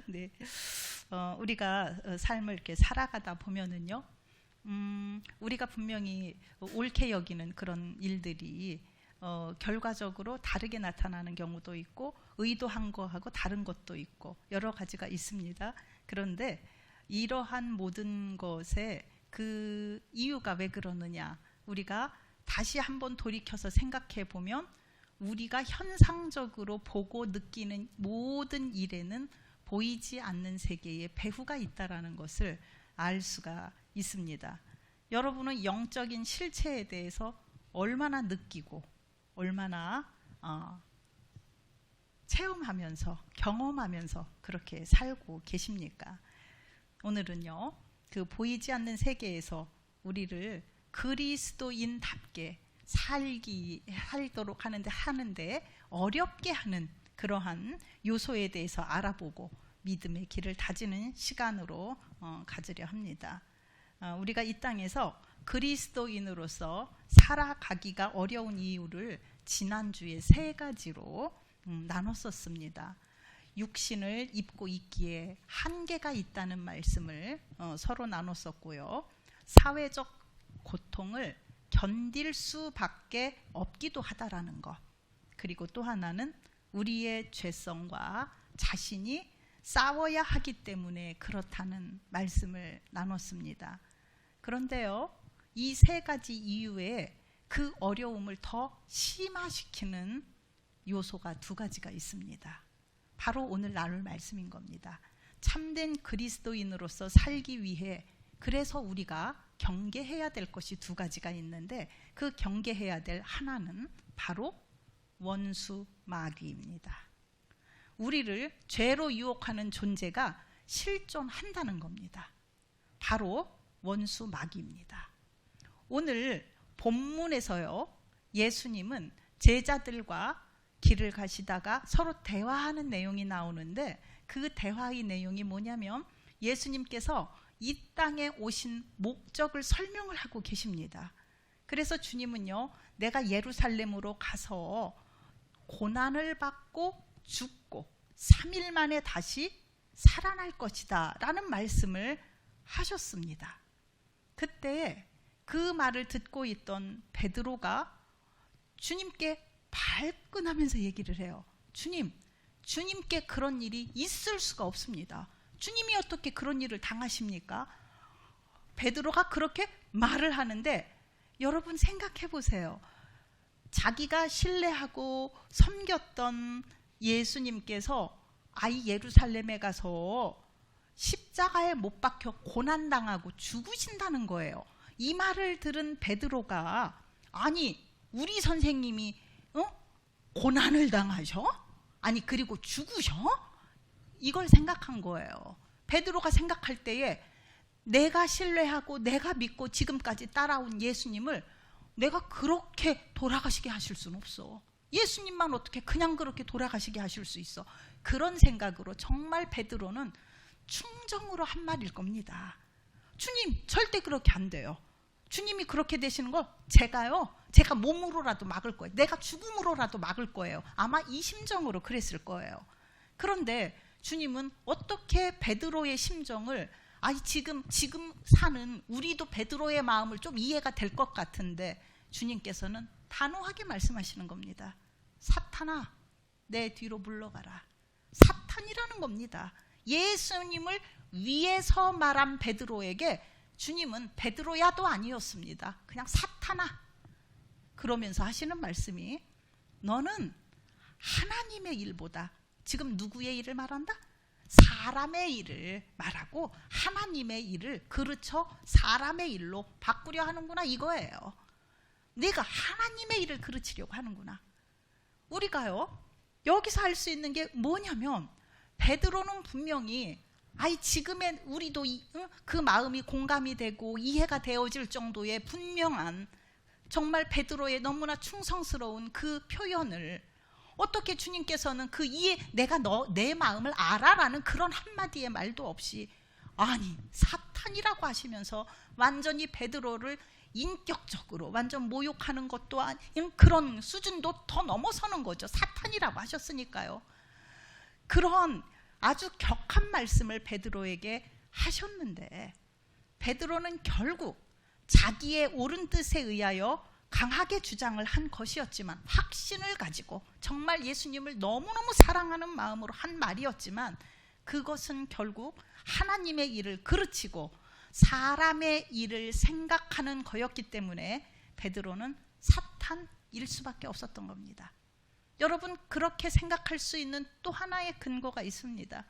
네, 우리가 삶을 이렇게 살아가다 보면은요, 우리가 분명히 옳게 여기는 그런 일들이 결과적으로 다르게 나타나는 경우도 있고, 의도한 거하고 다른 것도 있고, 여러 가지가 있습니다. 그런데 이러한 모든 것에 그 이유가 왜 그러느냐, 우리가 다시 한번 돌이켜서 생각해 보면 우리가 현상적으로 보고 느끼는 모든 일에는 보이지 않는 세계에 배후가 있다라는 것을 알 수가 있습니다. 여러분은 영적인 실체에 대해서 얼마나 느끼고 얼마나 체험하면서 경험하면서 그렇게 살고 계십니까? 오늘은요, 그 보이지 않는 세계에서 우리를 그리스도인답게 살도록 하는데 어렵게 하는 그러한 요소에 대해서 알아보고 믿음의 길을 다지는 시간으로 가지려 합니다. 우리가 이 땅에서 그리스도인으로서 살아가기가 어려운 이유를 지난주에 3가지로 나눴었습니다. 육신을 입고 있기에 한계가 있다는 말씀을 서로 나눴었고요. 사회적 고통을 견딜 수밖에 없기도 하다라는 것, 그리고 또 하나는 우리의 죄성과 자신이 싸워야 하기 때문에 그렇다는 말씀을 나눴습니다. 그런데요, 이 3가지 이유에 그 어려움을 더 심화시키는 요소가 2가지가 있습니다. 바로 오늘 나눌 말씀인 겁니다. 참된 그리스도인으로서 살기 위해 그래서 우리가 경계해야 될 것이 2가지가 있는데, 그 경계해야 될 하나는 바로 원수 마귀입니다. 우리를 죄로 유혹하는 존재가 실존한다는 겁니다. 바로 원수 마귀입니다. 오늘 본문에서요, 예수님은 제자들과 길을 가시다가 서로 대화하는 내용이 나오는데, 그 대화의 내용이 뭐냐면 예수님께서 이 땅에 오신 목적을 설명을 하고 계십니다. 그래서 주님은요, 내가 예루살렘으로 가서 고난을 받고 죽고 3일 만에 다시 살아날 것이다 라는 말씀을 하셨습니다. 그때 그 말을 듣고 있던 베드로가 주님께 발끈하면서 얘기를 해요. 주님께 그런 일이 있을 수가 없습니다. 주님이 어떻게 그런 일을 당하십니까? 베드로가 그렇게 말을 하는데, 여러분 생각해 보세요. 자기가 신뢰하고 섬겼던 예수님께서 아이 예루살렘에 가서 십자가에 못 박혀 고난당하고 죽으신다는 거예요. 이 말을 들은 베드로가, 아니 우리 선생님이 고난을 당하셔? 아니 그리고 죽으셔? 이걸 생각한 거예요. 베드로가 생각할 때에 내가 신뢰하고 내가 믿고 지금까지 따라온 예수님을 내가 그렇게 돌아가시게 하실 수는 없어. 예수님만 어떻게 그냥 그렇게 돌아가시게 하실 수 있어. 그런 생각으로 정말 베드로는 충정으로 한 말일 겁니다. 주님 절대 그렇게 안 돼요. 주님이 그렇게 되시는 걸 제가 몸으로라도 막을 거예요. 내가 죽음으로라도 막을 거예요. 아마 이 심정으로 그랬을 거예요. 그런데 주님은 어떻게 베드로의 심정을, 지금 사는 우리도 베드로의 마음을 좀 이해가 될 것 같은데, 주님께서는 단호하게 말씀하시는 겁니다. 사탄아, 내 뒤로 물러가라. 사탄이라는 겁니다. 예수님을 위에서 말한 베드로에게 주님은 베드로야도 아니었습니다. 그냥 사탄아, 그러면서 하시는 말씀이, 너는 하나님의 일보다, 지금 누구의 일을 말한다? 사람의 일을 말하고 하나님의 일을 그르쳐 사람의 일로 바꾸려 하는구나, 이거예요. 네가 하나님의 일을 그르치려고 하는구나. 우리가요, 여기서 할 수 있는 게 뭐냐면, 베드로는 분명히 지금의 우리도 그 마음이 공감이 되고 이해가 되어질 정도의 분명한, 정말 베드로의 너무나 충성스러운 그 표현을 어떻게 주님께서는 그 이해, 내가 내 마음을 알아라는 그런 한마디의 말도 없이, 아니 사탄이라고 하시면서 완전히 베드로를 인격적으로 완전 모욕하는 것도 아닌 그런 수준도 더 넘어서는 거죠. 사탄이라고 하셨으니까요. 그런 아주 격한 말씀을 베드로에게 하셨는데 베드로는 결국 자기의 옳은 뜻에 의하여 강하게 주장을 한 것이었지만, 확신을 가지고 정말 예수님을 너무너무 사랑하는 마음으로 한 말이었지만, 그것은 결국 하나님의 일을 그르치고 사람의 일을 생각하는 거였기 때문에 베드로는 사탄일 수밖에 없었던 겁니다. 여러분, 그렇게 생각할 수 있는 또 하나의 근거가 있습니다.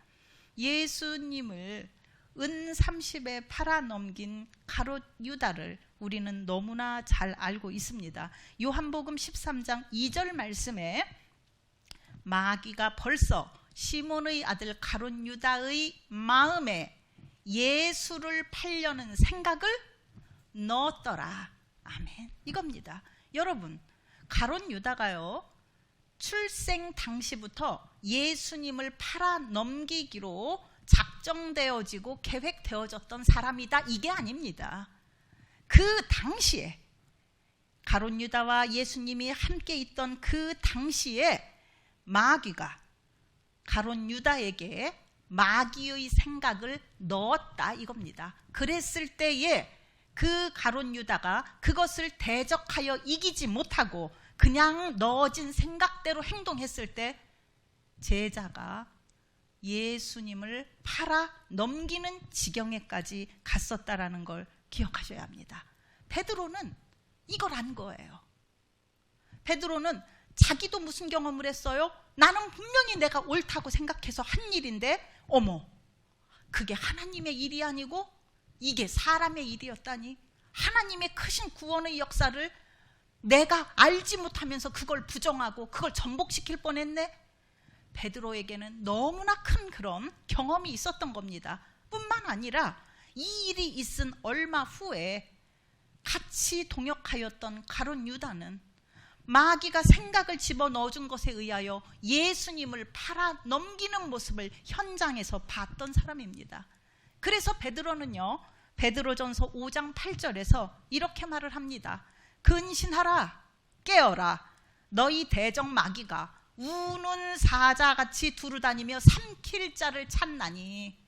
예수님을 은 30에 팔아넘긴 가롯 유다를 우리는 너무나 잘 알고 있습니다. 요한복음 13장 2절 말씀에 마귀가 벌써 시몬의 아들 가롯 유다의 마음에 예수를 팔려는 생각을 넣었더라. 아멘. 이겁니다. 여러분, 가롯 유다가요, 출생 당시부터 예수님을 팔아넘기기로 작정되어지고 계획되어졌던 사람이다, 이게 아닙니다. 그 당시에 가롯 유다와 예수님이 함께 있던 그 당시에 마귀가 가롯 유다에게 마귀의 생각을 넣었다, 이겁니다. 그랬을 때에 그 가롯 유다가 그것을 대적하여 이기지 못하고 그냥 넣어진 생각대로 행동했을 때 제자가 예수님을 팔아 넘기는 지경에까지 갔었다라는 걸 기억하셔야 합니다. 베드로는 이걸 안 거예요. 베드로는 자기도 무슨 경험을 했어요? 나는 분명히 내가 옳다고 생각해서 한 일인데, 어머, 그게 하나님의 일이 아니고 이게 사람의 일이었다니. 하나님의 크신 구원의 역사를 내가 알지 못하면서 그걸 부정하고 그걸 전복시킬 뻔했네. 베드로에게는 너무나 큰 그런 경험이 있었던 겁니다. 뿐만 아니라 이 일이 있은 얼마 후에 같이 동역하였던 가롯 유다는 마귀가 생각을 집어넣어준 것에 의하여 예수님을 팔아 넘기는 모습을 현장에서 봤던 사람입니다. 그래서 베드로는요, 베드로전서 5장 8절에서 이렇게 말을 합니다. 근신하라, 깨어라. 너희 대적 마귀가 우는 사자같이 두루다니며 삼킬 자를 찾나니.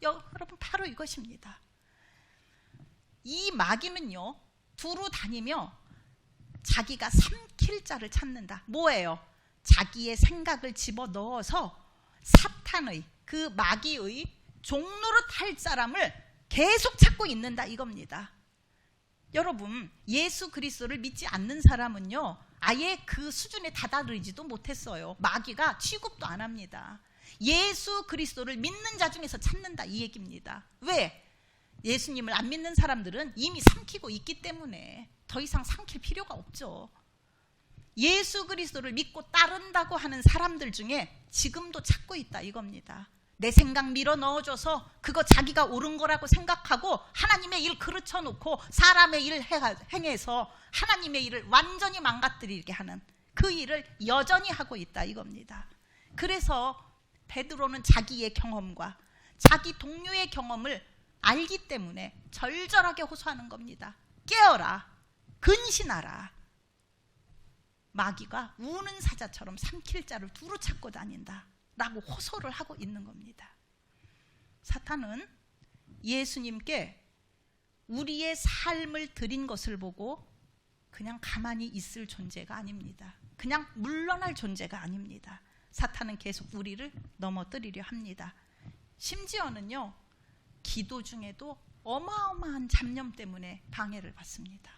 여러분, 바로 이것입니다. 이 마귀는요, 두루다니며 자기가 삼킬 자를 찾는다. 뭐예요? 자기의 생각을 집어넣어서 사탄의, 그 마귀의 종노릇 할 사람을 계속 찾고 있는다, 이겁니다. 여러분, 예수 그리스도를 믿지 않는 사람은요, 아예 그 수준에 다다르지도 못했어요. 마귀가 취급도 안 합니다. 예수 그리스도를 믿는 자 중에서 찾는다, 이 얘기입니다. 왜? 예수님을 안 믿는 사람들은 이미 삼키고 있기 때문에 더 이상 삼킬 필요가 없죠. 예수 그리스도를 믿고 따른다고 하는 사람들 중에 지금도 찾고 있다, 이겁니다. 내 생각 밀어 넣어줘서 그거 자기가 옳은 거라고 생각하고 하나님의 일 그르쳐 놓고 사람의 일을 행해서 하나님의 일을 완전히 망가뜨리게 하는 그 일을 여전히 하고 있다, 이겁니다. 그래서 베드로는 자기의 경험과 자기 동료의 경험을 알기 때문에 절절하게 호소하는 겁니다. 깨어라, 근신하라. 마귀가 우는 사자처럼 삼킬 자를 두루 찾고 다닌다 라고 호소를 하고 있는 겁니다. 사탄은 예수님께 우리의 삶을 드린 것을 보고 그냥 가만히 있을 존재가 아닙니다. 그냥 물러날 존재가 아닙니다. 사탄은 계속 우리를 넘어뜨리려 합니다. 심지어는요, 기도 중에도 어마어마한 잡념 때문에 방해를 받습니다.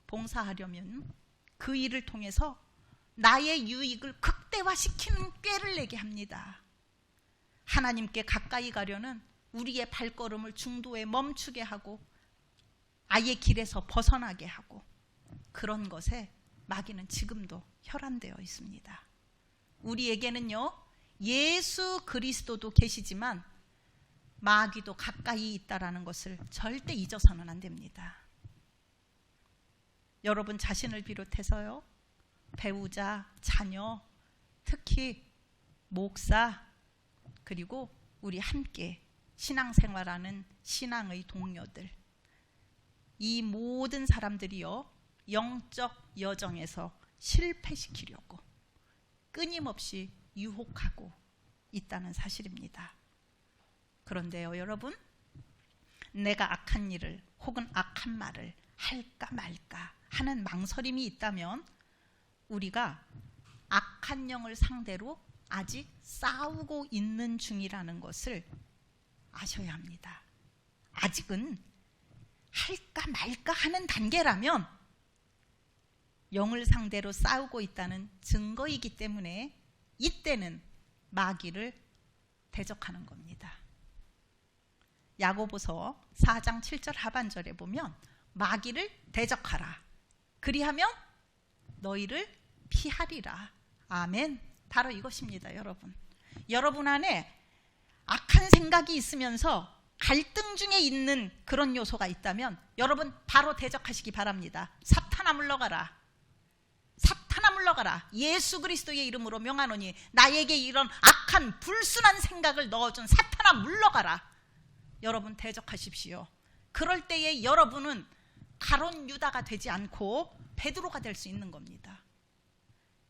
봉사하려면 그 일을 통해서 나의 유익을 극대화시키는 꾀를 내게 합니다. 하나님께 가까이 가려는 우리의 발걸음을 중도에 멈추게 하고 아예 길에서 벗어나게 하고, 그런 것에 마귀는 지금도 혈안되어 있습니다. 우리에게는요, 예수 그리스도도 계시지만 마귀도 가까이 있다라는 것을 절대 잊어서는 안 됩니다. 여러분 자신을 비롯해서요, 배우자, 자녀, 특히 목사, 그리고 우리 함께 신앙생활하는 신앙의 동료들, 이 모든 사람들이요, 영적 여정에서 실패시키려고 끊임없이 유혹하고 있다는 사실입니다. 그런데요, 여러분, 내가 악한 일을 혹은 악한 말을 할까 말까 하는 망설임이 있다면 우리가 악한 영을 상대로 아직 싸우고 있는 중이라는 것을 아셔야 합니다. 아직은 할까 말까 하는 단계라면 영을 상대로 싸우고 있다는 증거이기 때문에 이때는 마귀를 대적하는 겁니다. 야고보서 4장 7절 하반절에 보면 마귀를 대적하라. 그리하면 너희를 피하리라. 아멘. 바로 이것입니다, 여러분. 여러분 안에 악한 생각이 있으면서 갈등 중에 있는 그런 요소가 있다면 여러분 바로 대적하시기 바랍니다. 사탄아 물러가라. 사탄아 물러가라. 예수 그리스도의 이름으로 명하노니 나에게 이런 악한 불순한 생각을 넣어준 사탄아 물러가라. 여러분 대적하십시오. 그럴 때에 여러분은 가론 유다가 되지 않고 베드로가 될 수 있는 겁니다.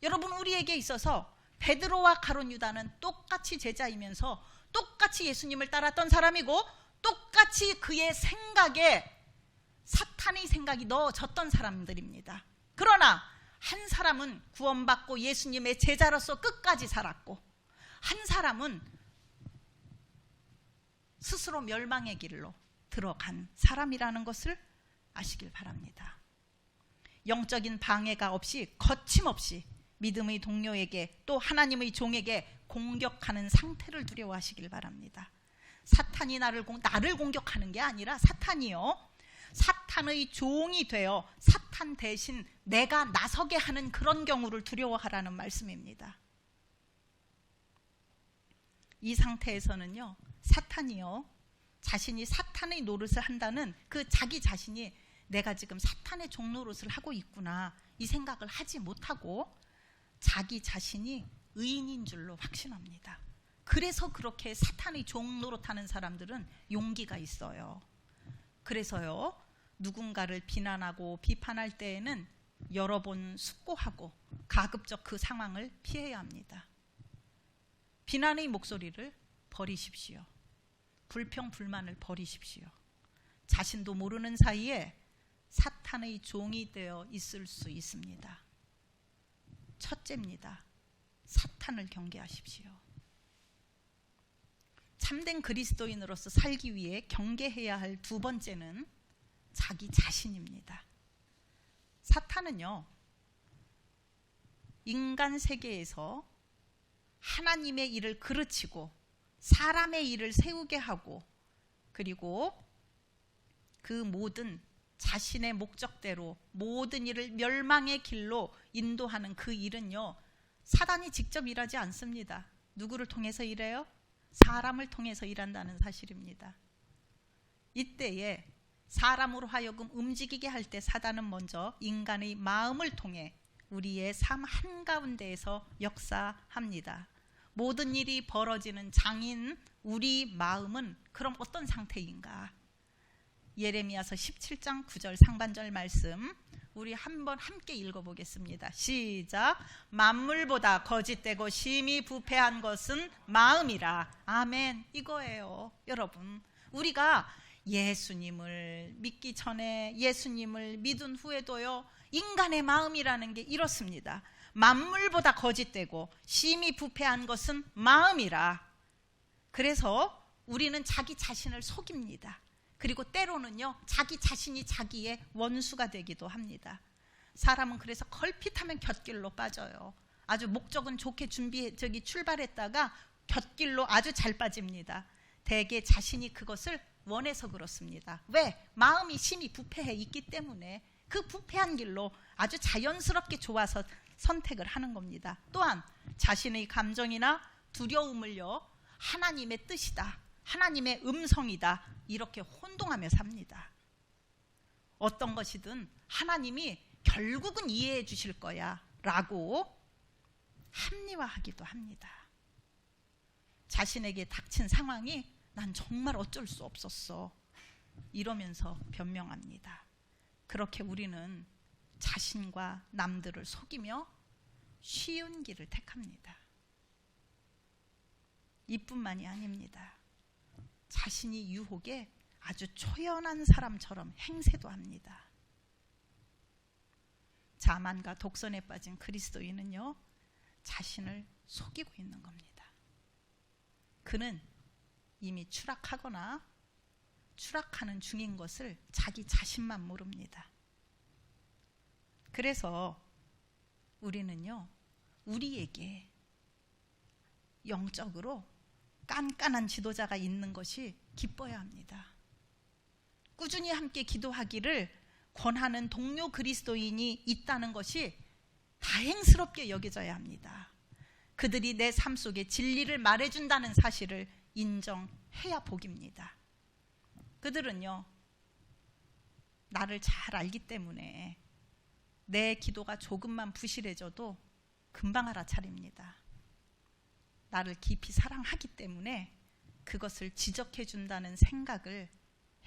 여러분, 우리에게 있어서 베드로와 가론 유다는 똑같이 제자이면서 똑같이 예수님을 따랐던 사람이고 똑같이 그의 생각에 사탄의 생각이 넣어졌던 사람들입니다. 그러나 한 사람은 구원받고 예수님의 제자로서 끝까지 살았고 한 사람은 스스로 멸망의 길로 들어간 사람이라는 것을 아시길 바랍니다. 영적인 방해가 없이 거침없이 믿음의 동료에게 또 하나님의 종에게 공격하는 상태를 두려워하시길 바랍니다. 사탄이 나를 공격하는 게 아니라 사탄이요, 사탄의 종이 되어 사탄 대신 내가 나서게 하는 그런 경우를 두려워하라는 말씀입니다. 이 상태에서는요, 사탄이요, 자신이 사탄의 노릇을 한다는 그 자기 자신이 내가 지금 사탄의 종 노릇을 하고 있구나 이 생각을 하지 못하고 자기 자신이 의인인 줄로 확신합니다. 그래서 그렇게 사탄의 종 노릇하는 사람들은 용기가 있어요. 그래서요, 누군가를 비난하고 비판할 때에는 여러 번 숙고하고 가급적 그 상황을 피해야 합니다. 비난의 목소리를 버리십시오. 불평 불만을 버리십시오. 자신도 모르는 사이에 사탄의 종이 되어 있을 수 있습니다. 첫째입니다. 사탄을 경계하십시오. 참된 그리스도인으로서 살기 위해 경계해야 할 두 번째는 자기 자신입니다. 사탄은요, 인간 세계에서 하나님의 일을 그르치고 사람의 일을 세우게 하고 그리고 그 모든 자신의 목적대로 모든 일을 멸망의 길로 인도하는 그 일은요, 사단이 직접 일하지 않습니다. 누구를 통해서 일해요? 사람을 통해서 일한다는 사실입니다. 이때에 사람으로 하여금 움직이게 할 때 사단은 먼저 인간의 마음을 통해 우리의 삶 한가운데에서 역사합니다. 모든 일이 벌어지는 장인 우리 마음은 그럼 어떤 상태인가? 예레미야서 17장 9절 상반절 말씀 우리 한번 함께 읽어보겠습니다. 시작. 만물보다 거짓되고 심히 부패한 것은 마음이라. 아멘. 이거예요. 여러분, 우리가 예수님을 믿기 전에 예수님을 믿은 후에도요, 인간의 마음이라는 게 이렇습니다. 만물보다 거짓되고 심히 부패한 것은 마음이라. 그래서 우리는 자기 자신을 속입니다. 그리고 때로는요, 자기 자신이 자기의 원수가 되기도 합니다. 사람은 그래서 걸핏하면 곁길로 빠져요. 아주 목적은 좋게 출발했다가 곁길로 아주 잘 빠집니다. 대개 자신이 그것을 원해서 그렇습니다. 왜? 마음이 심히 부패해 있기 때문에 그 부패한 길로 아주 자연스럽게 좋아서 선택을 하는 겁니다. 또한 자신의 감정이나 두려움을요, 하나님의 뜻이다, 하나님의 음성이다, 이렇게 혼동하며 삽니다. 어떤 것이든 하나님이 결국은 이해해 주실 거야 라고 합리화하기도 합니다. 자신에게 닥친 상황이 난 정말 어쩔 수 없었어 이러면서 변명합니다. 그렇게 우리는 자신과 남들을 속이며 쉬운 길을 택합니다. 이뿐만이 아닙니다. 자신이 유혹에 아주 초연한 사람처럼 행세도 합니다. 자만과 독선에 빠진 그리스도인은요, 자신을 속이고 있는 겁니다. 그는 이미 추락하거나 추락하는 중인 것을 자기 자신만 모릅니다. 그래서 우리는요, 우리에게 영적으로 깐깐한 지도자가 있는 것이 기뻐야 합니다. 꾸준히 함께 기도하기를 권하는 동료 그리스도인이 있다는 것이 다행스럽게 여겨져야 합니다. 그들이 내 삶 속에 진리를 말해준다는 사실을 인정해야 복입니다. 그들은요, 나를 잘 알기 때문에 내 기도가 조금만 부실해져도 금방 알아차립니다. 나를 깊이 사랑하기 때문에 그것을 지적해 준다는 생각을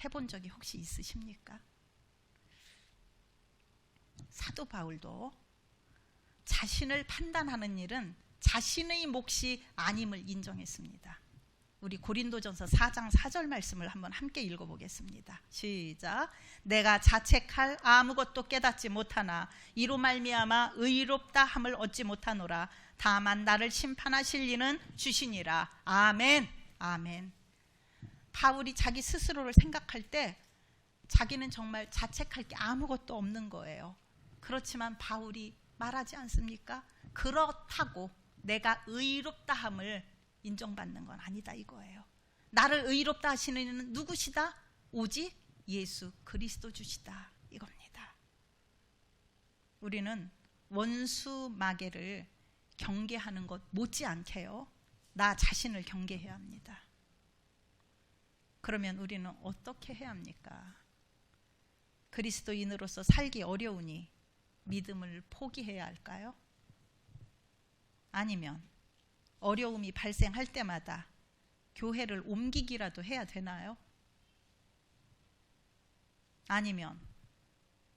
해본 적이 혹시 있으십니까? 사도 바울도 자신을 판단하는 일은 자신의 몫이 아님을 인정했습니다. 우리 고린도전서 4장 4절 말씀을 한번 함께 읽어보겠습니다. 시작. 내가 자책할 아무것도 깨닫지 못하나 이로 말미암아 의롭다 함을 얻지 못하노라. 다만 나를 심판하실 이는 주시니라. 아멘. 아멘. 바울이 자기 스스로를 생각할 때 자기는 정말 자책할 게 아무것도 없는 거예요. 그렇지만 바울이 말하지 않습니까? 그렇다고 내가 의롭다 함을 인정받는 건 아니다 이거예요. 나를 의롭다 하시는 이는 누구시다? 오직 예수 그리스도 주시다 이겁니다. 우리는 원수 마귀를 경계하는 것 못지않게요, 나 자신을 경계해야 합니다. 그러면 우리는 어떻게 해야 합니까? 그리스도인으로서 살기 어려우니 믿음을 포기해야 할까요? 아니면 어려움이 발생할 때마다 교회를 옮기기라도 해야 되나요? 아니면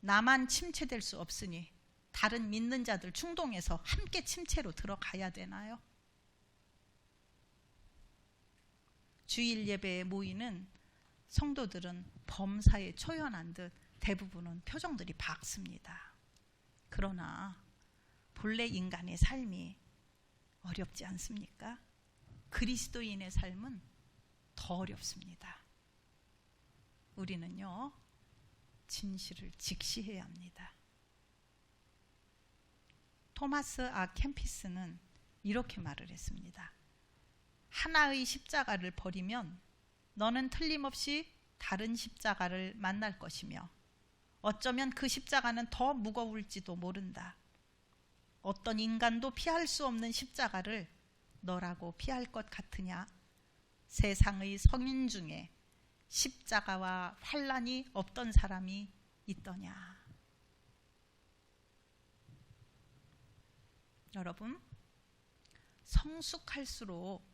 나만 침체될 수 없으니 다른 믿는 자들 충동해서 함께 침체로 들어가야 되나요? 주일 예배에 모이는 성도들은 범사에 초연한 듯 대부분은 표정들이 밝습니다. 그러나 본래 인간의 삶이 어렵지 않습니까? 그리스도인의 삶은 더 어렵습니다. 우리는요, 진실을 직시해야 합니다. 토마스 아 캠피스는 이렇게 말을 했습니다. 하나의 십자가를 버리면 너는 틀림없이 다른 십자가를 만날 것이며 어쩌면 그 십자가는 더 무거울지도 모른다. 어떤 인간도 피할 수 없는 십자가를 너라고 피할 것 같으냐? 세상의 성인 중에 십자가와 환난이 없던 사람이 있더냐? 여러분, 성숙할수록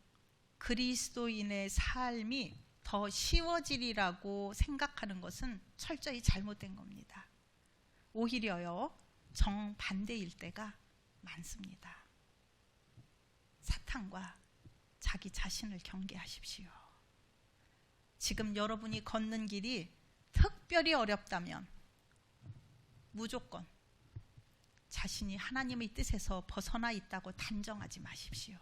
그리스도인의 삶이 더 쉬워지리라고 생각하는 것은 철저히 잘못된 겁니다. 오히려요, 정반대일 때가 많습니다. 사탄과 자기 자신을 경계하십시오. 지금 여러분이 걷는 길이 특별히 어렵다면 무조건 자신이 하나님의 뜻에서 벗어나 있다고 단정하지 마십시오.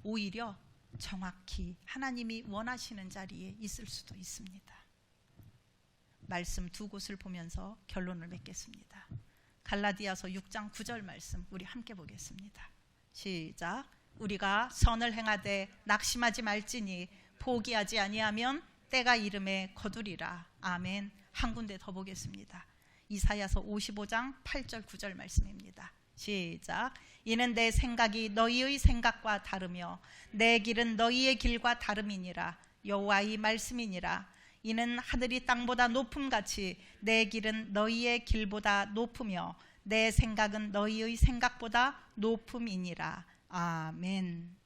오히려 정확히 하나님이 원하시는 자리에 있을 수도 있습니다. 말씀 두 곳을 보면서 결론을 맺겠습니다. 갈라디아서 6장 9절 말씀 우리 함께 보겠습니다. 시작. 우리가 선을 행하되 낙심하지 말지니 포기하지 아니하면 때가 이름에 거두리라. 아멘. 한 군데 더 보겠습니다. 이사야서 55장 8절 9절 말씀입니다. 시작. 이는 내 생각이 너희의 생각과 다르며 내 길은 너희의 길과 다름이니라. 여호와의 말씀이니라. 이는 하늘이 땅보다 높음같이 내 길은 너희의 길보다 높으며 내 생각은 너희의 생각보다 높음이니라. 아멘.